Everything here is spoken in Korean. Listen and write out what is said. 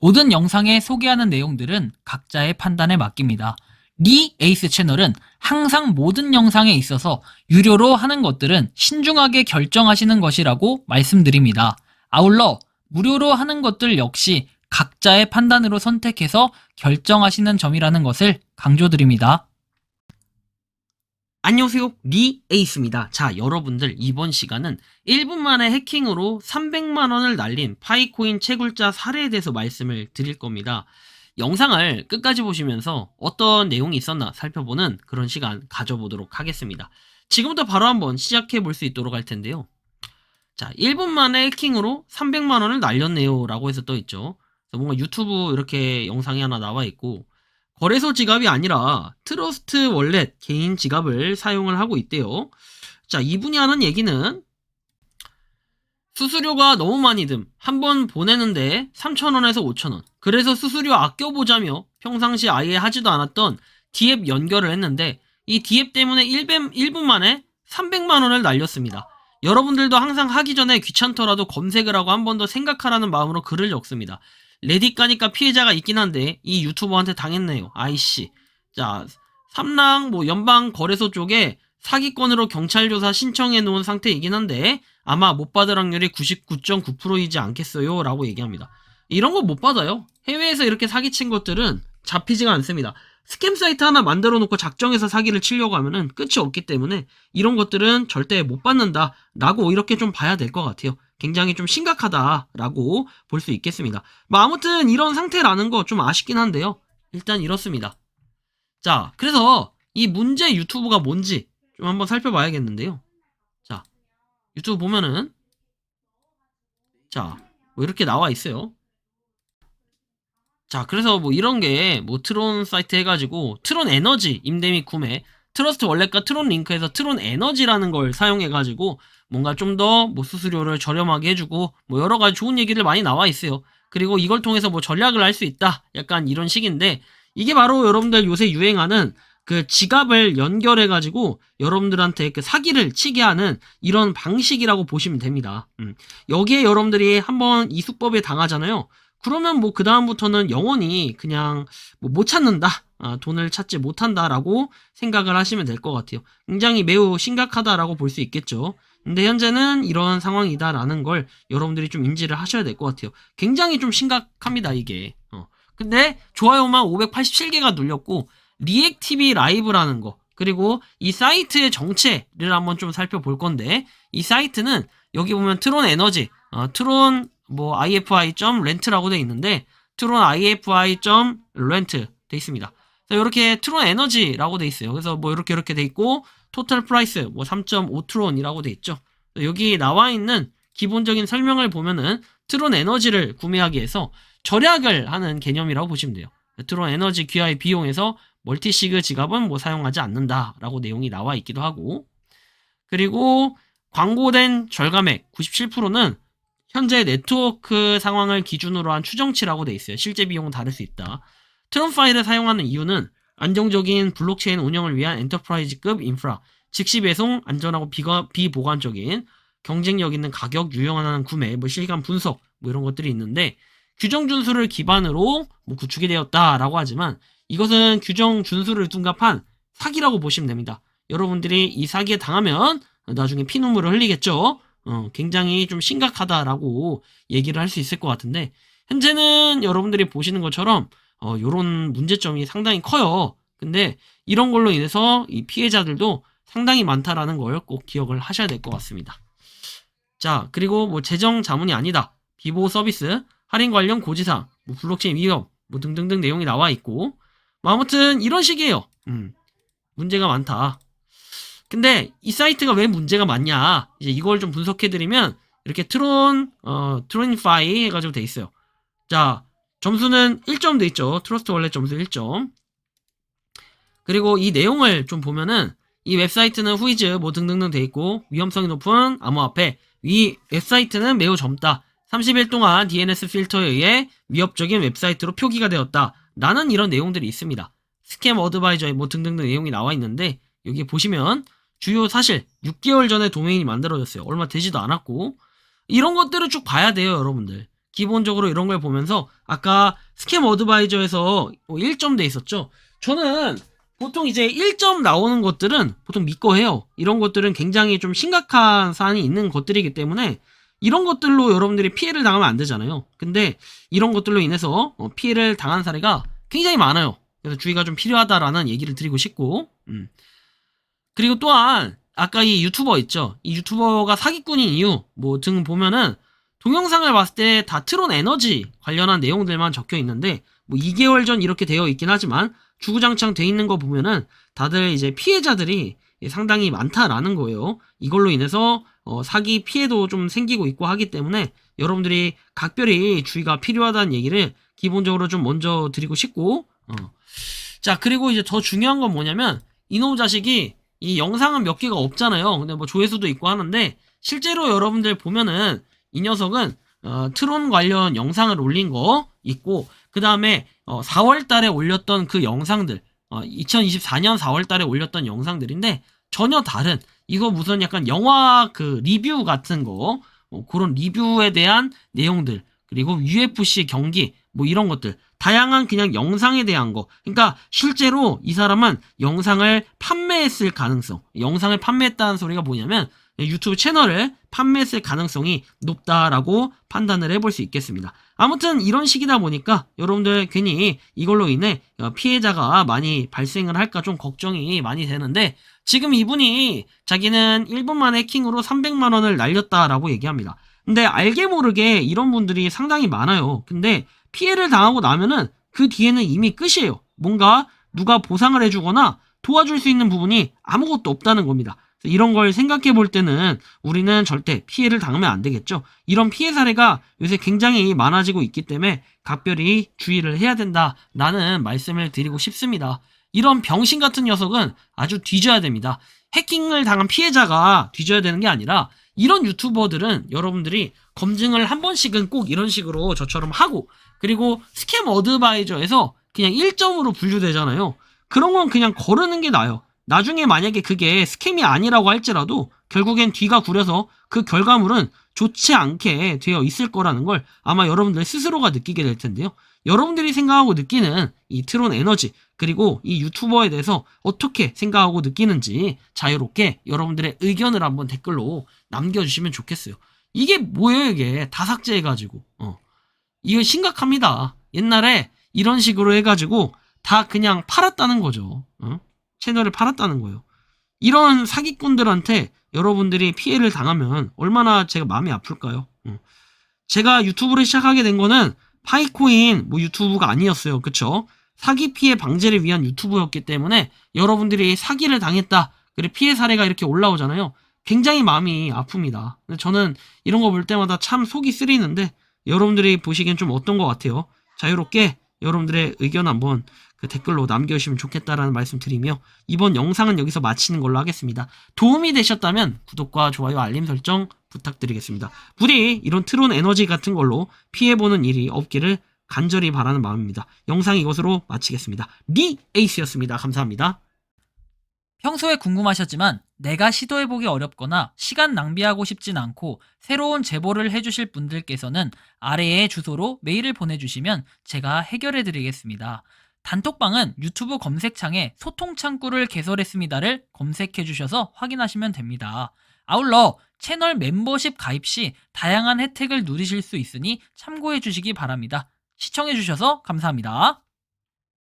모든 영상에 소개하는 내용들은 각자의 판단에 맡깁니다. 리 에이스 채널은 항상 모든 영상에 있어서 유료로 하는 것들은 신중하게 결정하시는 것이라고 말씀드립니다. 아울러 무료로 하는 것들 역시 각자의 판단으로 선택해서 결정하시는 점이라는 것을 강조드립니다. 안녕하세요, 리 에이스입니다. 자, 여러분들 이번 시간은 1분 만에 해킹으로 300만원을 날린 파이코인 채굴자 사례에 대해서 말씀을 드릴 겁니다. 영상을 끝까지 보시면서 어떤 내용이 있었나 살펴보는 그런 시간 가져보도록 하겠습니다. 지금부터 바로 한번 시작해 볼 수 있도록 할 텐데요. 자, 1분 만에 해킹으로 300만원을 날렸네요 라고 해서 떠있죠. 뭔가 유튜브 이렇게 영상이 하나 나와 있고, 거래소 지갑이 아니라 트러스트 월렛 개인 지갑을 사용을 하고 있대요. 자, 이분이 하는 얘기는 수수료가 너무 많이 듦. 한 번 보내는데 3,000원에서 5,000원. 그래서 수수료 아껴보자며 평상시 아예 하지도 않았던 D앱 연결을 했는데 이 D앱 때문에 1분 만에 300만원을 날렸습니다. 여러분들도 항상 하기 전에 귀찮더라도 검색을 하고 한 번 더 생각하라는 마음으로 글을 적습니다. 레딧 가니까 피해자가 있긴 한데 이 유튜버한테 당했네요. 아이씨. 자, 삼랑 연방 거래소 쪽에 사기건으로 경찰 조사 신청해 놓은 상태이긴 한데 아마 못 받을 확률이 99.9%이지 않겠어요 라고 얘기합니다. 이런 거 못 받아요. 해외에서 이렇게 사기친 것들은 잡히지가 않습니다. 스캠 사이트 하나 만들어 놓고 작정해서 사기를 치려고 하면은 끝이 없기 때문에 이런 것들은 절대 못 받는다 라고 이렇게 좀 봐야 될 것 같아요. 굉장히 좀 심각하다라고 볼 수 있겠습니다. 아무튼 이런 상태라는 거 좀 아쉽긴 한데요. 일단 이렇습니다. 자, 그래서 이 문제 유튜브가 뭔지 좀 한번 살펴봐야겠는데요. 자, 유튜브 보면은 자, 이렇게 나와 있어요. 자, 그래서 이런 게 트론 사이트 해가지고 트론 에너지 임대 및 구매, 트러스트 월렛과 트론 링크에서 트론 에너지라는 걸 사용해가지고 뭔가 좀 더 수수료를 저렴하게 해주고 여러가지 좋은 얘기들 많이 나와 있어요. 그리고 이걸 통해서 전략을 할 수 있다 약간 이런 식인데, 이게 바로 여러분들 요새 유행하는 그 지갑을 연결해가지고 여러분들한테 그 사기를 치게 하는 이런 방식이라고 보시면 됩니다. 여기에 여러분들이 한번 이 수법에 당하잖아요. 그러면 그 다음부터는 영원히 그냥 못 찾는다, 돈을 찾지 못한다라고 생각을 하시면 될 것 같아요. 굉장히 매우 심각하다라고 볼 수 있겠죠. 근데 현재는 이런 상황이다라는 걸 여러분들이 좀 인지를 하셔야 될 것 같아요. 굉장히 좀 심각합니다, 이게. 근데 좋아요만 587개가 눌렸고 리액티비 라이브라는 거, 그리고 이 사이트의 정체를 한번 좀 살펴볼 건데, 이 사이트는 여기 보면 트론 에너지, 트론 ifi.rent라고 돼 있는데 트론 ifi.rent 돼 있습니다. 이렇게 트론 에너지라고 돼 있어요. 그래서 이렇게 돼 있고 토탈 프라이스 3.5 트론이라고 돼 있죠. 여기 나와 있는 기본적인 설명을 보면은 트론 에너지를 구매하기 위해서 절약을 하는 개념이라고 보시면 돼요. 트론 에너지 귀하의 비용에서 멀티시그 지갑은 사용하지 않는다라고 내용이 나와 있기도 하고, 그리고 광고된 절감액 97%는 현재 네트워크 상황을 기준으로 한 추정치라고 돼 있어요. 실제 비용은 다를 수 있다. 트론 파일을 사용하는 이유는 안정적인 블록체인 운영을 위한 엔터프라이즈급 인프라, 즉시 배송, 안전하고 비보관적인 경쟁력 있는 가격, 유용한 구매, 실시간 분석 이런 것들이 있는데, 규정 준수를 기반으로 구축이 되었다라고 하지만 이것은 규정 준수를 둔갑한 사기라고 보시면 됩니다. 여러분들이 이 사기에 당하면 나중에 피눈물을 흘리겠죠. 굉장히 좀 심각하다라고 얘기를 할 수 있을 것 같은데, 현재는 여러분들이 보시는 것처럼 요런 문제점이 상당히 커요. 근데 이런 걸로 인해서 이 피해자들도 상당히 많다라는 걸 꼭 기억을 하셔야 될 것 같습니다. 자, 그리고 재정 자문이 아니다, 비보 서비스, 할인 관련 고지사항, 블록체인 위협 등등등 내용이 나와 있고, 아무튼 이런 식이에요. 문제가 많다. 근데 이 사이트가 왜 문제가 많냐, 이제 이걸 좀 분석해드리면 이렇게 트론파이 해가지고 돼 있어요. 자, 점수는 1점 돼 있죠. 트러스트 월렛 점수 1점. 그리고 이 내용을 좀 보면은 이 웹사이트는 후이즈 등등등 돼 있고, 위험성이 높은 암호화폐, 이 웹사이트는 매우 젊다, 30일 동안 DNS 필터에 의해 위협적인 웹사이트로 표기가 되었다 라는 이런 내용들이 있습니다. 스캠 어드바이저에 등등등 내용이 나와 있는데, 여기 보시면 주요 사실 6개월 전에 도메인이 만들어졌어요. 얼마 되지도 않았고, 이런 것들을 쭉 봐야 돼요, 여러분들. 기본적으로 이런 걸 보면서 아까 스캠 어드바이저에서 1점 돼 있었죠. 저는 보통 이제 1점 나오는 것들은 보통 믿고 해요. 이런 것들은 굉장히 좀 심각한 사안이 있는 것들이기 때문에 이런 것들로 여러분들이 피해를 당하면 안 되잖아요. 근데 이런 것들로 인해서 피해를 당한 사례가 굉장히 많아요. 그래서 주의가 좀 필요하다라는 얘기를 드리고 싶고, 그리고 또한 아까 이 유튜버 있죠. 이 유튜버가 사기꾼인 이유 뭐 등 보면은 동영상을 봤을 때 다 트론 에너지 관련한 내용들만 적혀 있는데 뭐 2개월 전 이렇게 되어 있긴 하지만 주구장창 돼 있는 거 보면은 다들 이제 피해자들이 상당히 많다라는 거예요. 이걸로 인해서 사기 피해도 좀 생기고 있고 하기 때문에 여러분들이 각별히 주의가 필요하다는 얘기를 기본적으로 좀 먼저 드리고 싶고, 자, 그리고 이제 더 중요한 건 뭐냐면 이놈 자식이 이 영상은 몇 개가 없잖아요. 근데 뭐 조회수도 있고 하는데 실제로 여러분들 보면은 이 녀석은 트론 관련 영상을 올린 거 있고, 그 다음에 4월 달에 올렸던 그 영상들, 2024년 4월 달에 올렸던 영상들인데 전혀 다른, 이거 무슨 약간 영화 그 리뷰 같은 거, 그런 리뷰에 대한 내용들, 그리고 UFC 경기 뭐 이런 것들, 다양한 그냥 영상에 대한 거. 그러니까 실제로 이 사람은 영상을 판매했을 가능성, 영상을 판매했다는 소리가 뭐냐면 유튜브 채널을 판매했을 가능성이 높다라고 판단을 해볼 수 있겠습니다. 아무튼 이런 식이다 보니까 여러분들 괜히 이걸로 인해 피해자가 많이 발생을 할까 좀 걱정이 많이 되는데, 지금 이분이 자기는 1분 만에 해킹으로 300만 원을 날렸다라고 얘기합니다. 근데 알게 모르게 이런 분들이 상당히 많아요. 근데 피해를 당하고 나면은 그 뒤에는 이미 끝이에요. 뭔가 누가 보상을 해주거나 도와줄 수 있는 부분이 아무것도 없다는 겁니다. 이런 걸 생각해 볼 때는 우리는 절대 피해를 당하면 안 되겠죠. 이런 피해 사례가 요새 굉장히 많아지고 있기 때문에 각별히 주의를 해야 된다라는 말씀을 드리고 싶습니다. 이런 병신 같은 녀석은 아주 뒤져야 됩니다. 해킹을 당한 피해자가 뒤져야 되는 게 아니라 이런 유튜버들은 여러분들이 검증을 한 번씩은 꼭 이런 식으로 저처럼 하고, 그리고 스캠 어드바이저에서 그냥 1점으로 분류되잖아요. 그런 건 그냥 거르는 게 나아요. 나중에 만약에 그게 스캠이 아니라고 할지라도 결국엔 뒤가 구려서 그 결과물은 좋지 않게 되어 있을 거라는 걸 아마 여러분들 스스로가 느끼게 될 텐데요. 여러분들이 생각하고 느끼는 이 트론 에너지, 그리고 이 유튜버에 대해서 어떻게 생각하고 느끼는지 자유롭게 여러분들의 의견을 한번 댓글로 남겨주시면 좋겠어요. 이게 뭐예요, 이게 다 삭제해가지고. 이거 심각합니다. 옛날에 이런 식으로 해가지고 다 그냥 팔았다는 거죠. 채널을 팔았다는 거예요. 이런 사기꾼들한테 여러분들이 피해를 당하면 얼마나 제가 마음이 아플까요? 제가 유튜브를 시작하게 된 거는 파이코인 뭐 유튜브가 아니었어요. 그쵸? 사기 피해 방지를 위한 유튜브였기 때문에 여러분들이 사기를 당했다, 그리고 피해 사례가 이렇게 올라오잖아요. 굉장히 마음이 아픕니다. 저는 이런 거 볼 때마다 참 속이 쓰리는데 여러분들이 보시기엔 좀 어떤 것 같아요? 자유롭게 여러분들의 의견 한번 그 댓글로 남겨주시면 좋겠다라는 말씀 드리며 이번 영상은 여기서 마치는 걸로 하겠습니다. 도움이 되셨다면 구독과 좋아요, 알림 설정 부탁드리겠습니다. 부디 이런 트론 에너지 같은 걸로 피해보는 일이 없기를 간절히 바라는 마음입니다. 영상 이것으로 마치겠습니다. 리 에이스였습니다. 감사합니다. 평소에 궁금하셨지만 내가 시도해보기 어렵거나 시간 낭비하고 싶진 않고 새로운 제보를 해주실 분들께서는 아래의 주소로 메일을 보내주시면 제가 해결해드리겠습니다. 단톡방은 유튜브 검색창에 소통창구를 개설했습니다를 검색해주셔서 확인하시면 됩니다. 아울러 채널 멤버십 가입 시 다양한 혜택을 누리실 수 있으니 참고해주시기 바랍니다. 시청해주셔서 감사합니다.